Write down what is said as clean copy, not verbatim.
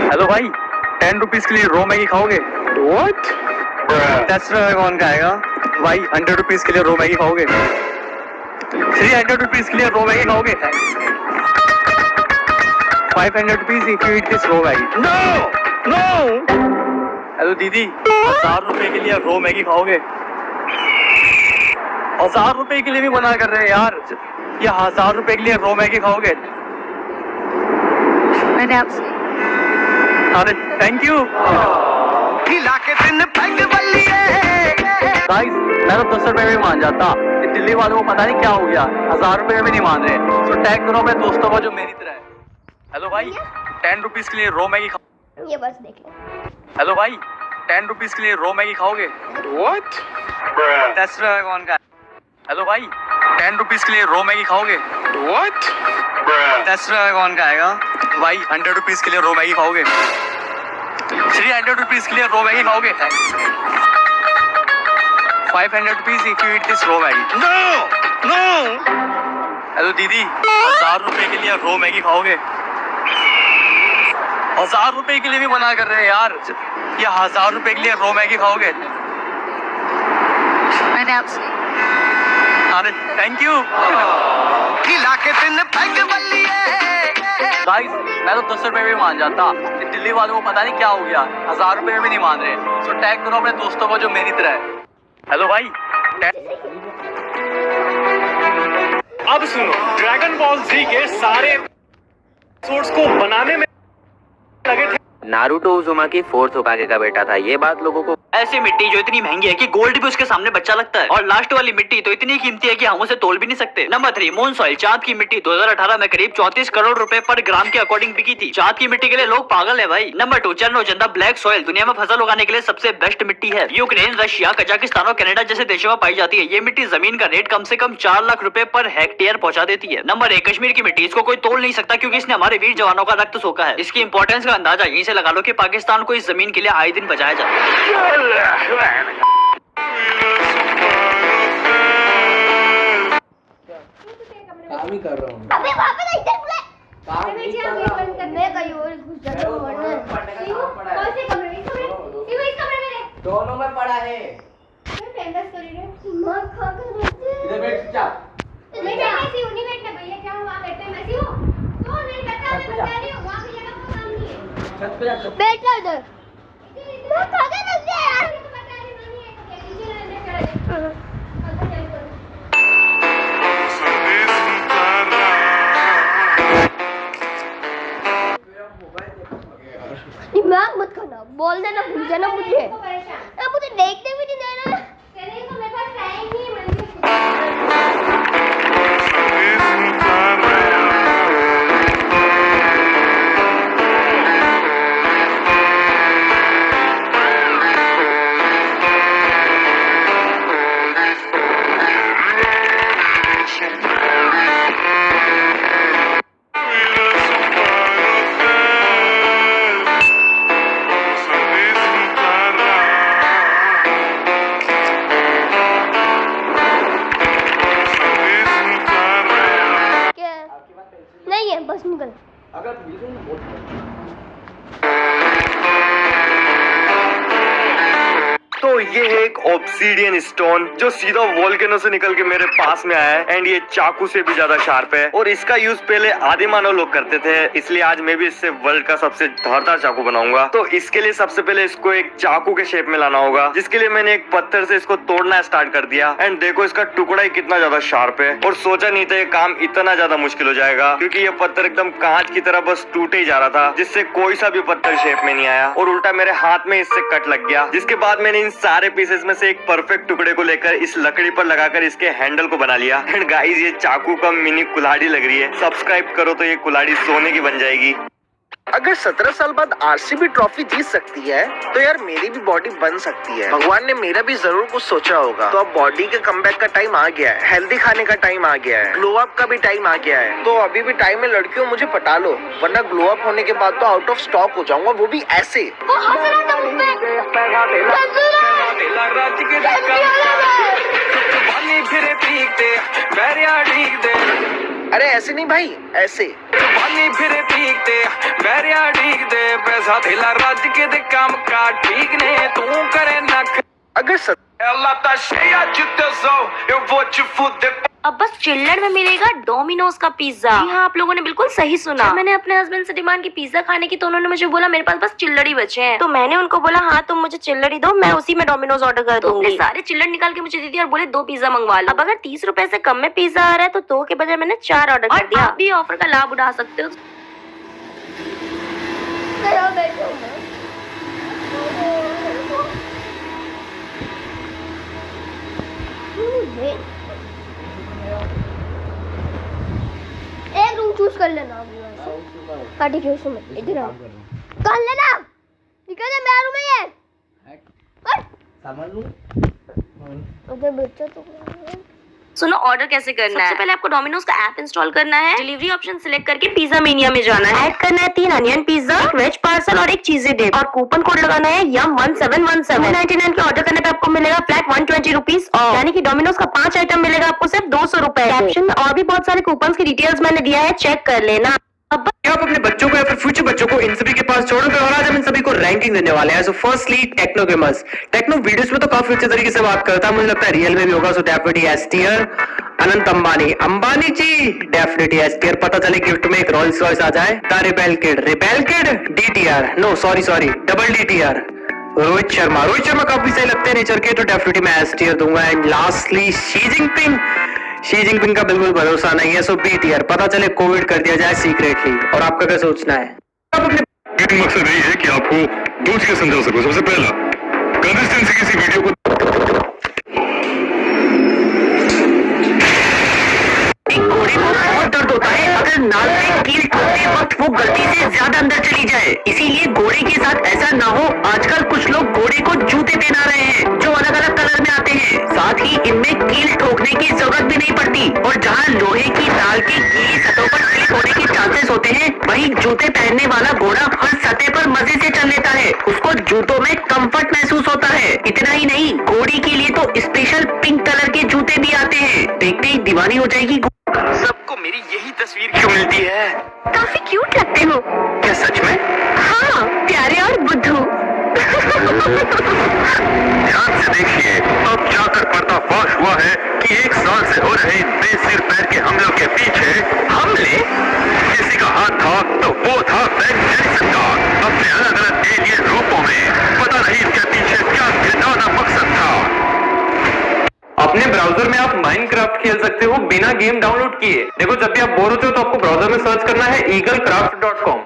Hello भाई, 10 rupees के लिए रो मैगी खाओगे? What? 10 रुपए में कौन खाएगा? भाई 100 रुपीज के लिए रो मैगी खाओगे? 300 रुपीज के लिए रो मैगी खाओगे? 500 rupees if you eat this raw Maggi. No! No! Hello दीदी, 1000 रुपए के लिए रो मैगी खाओगे? 1000 रुपए के लिए भी मना कर रहे हैं यार। ये 1000 रुपए के लिए रो मैगी खाओगे? मैंने आपसे अरे थैंक यू गाइस, मैं तो 10 रुपए में मान जाता। ये दिल्ली वालों को पता नहीं क्या हो गया, 1000 रुपए में भी नहीं मान रहे। तो टैग करो मेरे दोस्तों को जो मेरी तरह है। हेलो भाई, 10 रुपीज के लिए रो मैगी खाओ। ये बस देख लो। हेलो भाई, 10 रुपीज के लिए रो मैगी खाओगे? What? 10 रुपए में कौन खाए? हेलो भाई, 10 रुपीज के लिए रो मैगी खाओगे? What? 10 रुपए में कौन खाएगा? भाई 100 रुपीज के लिए रो मैगी खाओगे? 300 रुपीज के लिए रो मैगी खाओगे? 500 rupees if you eat this raw Maggi. No! No! Hello दीदी, 1000 रुपए के लिए रो मैगी खाओगे? 1000 रुपए के लिए भी मना कर रहे हैं यार। ये 1000 रुपए के लिए रो मैगी खाओगे? मैंने आपसे अरे थैंक यू गाइस, मैं तो 10 रुपए में भी मान जाता। ये दिल्ली वालों को पता नहीं क्या हो गया, 1000 रुपए में भी नहीं मान रहे। तो टैग करो अपने दोस्तों को जो मेरी तरह है। हेलो भाई, अब सुनो, ड्रैगन बॉल जी के सारे एपिसोड्स को बनाने में लगे थे। नारुतो उज़ुमाकी फोर्थ होकागे का बेटा था। ये बात लोगों को ऐसी मिट्टी जो इतनी महंगी है कि गोल्ड भी उसके सामने बच्चा लगता है, और लास्ट वाली मिट्टी तो इतनी कीमती है कि हम उसे तोल भी नहीं सकते। Number 3, moon soil. चांद की मिट्टी 2018 में करीब 34 करोड़ रुपए पर ग्राम के अकॉर्डिंग बिकी थी। चांद की मिट्टी के लिए लोग पागल है भाई। नंबर 2, चरनोजंदा ब्लैक सॉइल। दुनिया में फसल उगाने के लिए सबसे बेस्ट मिट्टी है। यूक्रेन, रशिया, कजाकिस्तान और कनाडा जैसे देशों में पाई जाती है। ये मिट्टी जमीन का रेट कम से कम 4 लाख रुपए पर हेक्टेयर पहुंचा देती है। नंबर 1, कश्मीर की मिट्टी। इसको कोई तोड़ नहीं सकता क्योंकि इसने हमारे वीर जवानों का रक्त सोखा है। इसकी इंपॉर्टेंस का अंदाजा यहीं से लगा लो कि पाकिस्तान को इस जमीन के लिए आए दिन बचाया जाता है। काम ही कर रहा हूँ। अबे वहाँ पे ना, इधर बुला। काम नहीं कर रहा हूँ। मैं कहीं और घुस जाता हूँ वरना। कौन से कमरे में? इस कमरे में रह। दोनों में पड़ा है। मैं फेमस कर रही हूँ। माँ खा कर रहते। इधर बैठ चुपचाप। मैं ऐसी हूँ, नहीं बैठना भैया। क्या वहाँ बैठते हैं? मैं ऐसी हूँ तो नहीं बैठा। मैं बता रही हूँ, वहाँ की जगह पर काम नहीं है। छत पे जा। बैठ जा उधर। मैं खा कर रहते हैं यार। बता रही नहीं है तो नीचे रहने चढ़े। दिमाग मत खाना, बोल देना, भूल जाना मुझे। अब मुझे देखने भी नहीं देना। चलिए तो मेरे पास टाइम नहीं है। नहीं है, बस निकल। तो ये है एक ऑब्सीडियन स्टोन जो सीधा वोल्केनो से निकल के मेरे पास में आया है, एंड ये चाकू से भी ज्यादा शार्प है। और इसका यूज पहले आदि मानव लोग करते थे, इसलिए आज मैं भी इससे वर्ल्ड का सबसे धारदार चाकू बनाऊंगा। तो इसके लिए सबसे पहले इसको एक चाकू के शेप में लाना होगा, जिसके लिए मैंने एक पत्थर से इसको तोड़ना स्टार्ट कर दिया। एंड देखो इसका टुकड़ा ही कितना ज्यादा शार्प है, और सोचा नहीं था ये काम इतना ज्यादा मुश्किल हो जाएगा, क्योंकि ये पत्थर एकदम कांच की तरह बस टूटे ही जा रहा था, जिससे कोई सा भी पत्थर शेप में नहीं आया, और उल्टा मेरे हाथ में इससे कट लग गया। जिसके बाद मैंने इन सारे पीसेस में से एक परफेक्ट टुकड़े को लेकर इस लकड़ी पर लगाकर इसके हैंडल को बना लिया। एंड गाइस, ये चाकू का मिनी कुल्हाड़ी लग रही है। सब्सक्राइब करो तो ये कुल्हाड़ी सोने की बन जाएगी। अगर 17 साल बाद आरसीबी ट्रॉफी जीत सकती है तो यार मेरी भी बॉडी बन सकती है। भगवान ने मेरा भी जरूर कुछ सोचा होगा। तो अब बॉडी के कमबैक का टाइम आ गया है, हेल्दी खाने का टाइम आ गया है, ग्लो अप का भी टाइम आ गया है। तो अभी भी टाइम है लड़कियों, मुझे पटा लो, वरना ग्लो अप होने के बाद तो आउट ऑफ स्टॉक हो जाऊंगा, वो भी ऐसे। अरे ऐसे नहीं भाई, ऐसे। ते बैरिया ठीक दे पैसा थेला रज के दे काम का ठीक ने तू करे नख अगर ela tá cheia de tesão eu vou te fuder अब बस चिल्लड़ में मिलेगा डोमिनोज का पिज्जा। जी हाँ, आप लोगों ने बिल्कुल सही सुना। मैंने अपने हस्बैंड से डिमांड की पिज्जा खाने की, तो उन्होंने मुझे बोला मेरे पास बस चिल्लड़ ही बचे हैं। तो मैंने उनको बोला हाँ तुम मुझे चिल्लड़ ही दो, मैं उसी में डोमिनोज ऑर्डर कर दूंगी। सारे चिल्लड़ निकाल के मुझे दे दिया और बोले 2 पिज्जा मंगवा लो। अब अगर 30 रुपए से कम में पिज्जा आ रहा है तो 2 के बजाय मैंने 4 ऑर्डर कर दिया। आप भी ऑफर का लाभ उठा सकते हो। एक रूम चूज कर लेना। हाँ ठीक है, उसमें इधर आओ कर लेना। निकल जा, मेरा रूम है ये। सामान लूं उधर बच्चा तो सुनो ऑर्डर कैसे करना है। सबसे पहले आपको डोमिनोज का ऐप इंस्टॉल करना है, डिलीवरी ऑप्शन सिलेक्ट करके पिज्जा मेनिया में जाना है, ऐड करना है 3 अनियन पिज्जा, वेज पार्सल और 1 चीजी डिप और कूपन कोड लगाना है यम 1717। 99 के ऑर्डर करने पे आपको मिलेगा फ्लैट 120 रुपीज ऑफ, यानी कि डोमिनोज का 5 आइटम मिलेगा आपको सिर्फ 200 रुपए। कैप्शन और भी बहुत सारे कूपन की डिटेल्स मैंने दिया है, चेक कर लेना। आप अपने बच्चों को या फिर फ्यूचर बच्चों को इन सभी के पास छोड़ोगे और आज हम इन सभी को रैंकिंग देने वाले हैं। So firstly techno gamers. Techno videos में तो काफी अच्छे तरीके से बात करता है, मुझे लगता है रियल में भी होगा। So definitely S tier. Anant Ambani ji definitely S tier. पता चले गिफ्ट में एक रोल्स रॉयस आ जाए। The rebel kid DTR, no sorry double DTR. Rohit Sharma काफी सही लगते हैं नेचर के, तो डेफिनेटली मैं एस टियर दूंगा। एंड लास्टली शी जिनपिंग का बिल्कुल भरोसा नहीं है, सो बी टियर। पता चले कोविड कर दिया जाए सीक्रेटली। और आपका क्या सोचना है? लेकिन मकसद यही है कि आपको 2 चीजें समझा सको। सबसे पहला, कंसिस्टेंसी किसी वीडियो को घोड़े को बहुत दर्द होता है अगर नाल में कील ठोकते वक्त वो गलती से ज्यादा अंदर चली जाए, इसीलिए घोड़े के साथ ऐसा ना हो। आजकल कुछ लोग घोड़े को जूते पहना रहे हैं जो अलग अलग कलर में आते हैं, साथ ही इनमें कील ठोकने की जरूरत भी नहीं पड़ती। और जहाँ लोहे की नाल की गीली सतहों पर स्लिप होने के चांसेस होते हैं, वहीं जूते पहनने वाला घोड़ा हर सतह पर मजे से चल लेता है, उसको जूतों में कंफर्ट महसूस होता है। इतना ही नहीं, घोड़ी के लिए तो स्पेशल पिंक कलर के जूते भी आते हैं, देखते ही दीवानी हो जाएगी। सबको मेरी यही तस्वीर क्यों मिलती है? काफी क्यूट लगते हो। क्या सच में? हाँ, प्यारे और बुद्धू। ध्यान से देखिए, अब जाकर पर्दाफाश हुआ है कि 1 साल से हो रहे बेसिर पैर के हमलों के पीछे हमले किसी का हाथ था, तो वो था बेन जेनिसन का, अपने अलग अलग एलियन रूपों में। पता नहीं इसके पीछे क्या घिनौना मकसद था। अपने ब्राउजर में आप माइनक्राफ्ट खेल सकते हो बिना गेम डाउनलोड किए। देखो, जब भी आप बोर होते हो तो आपको ब्राउजर में सर्च करना है eaglecraft.com।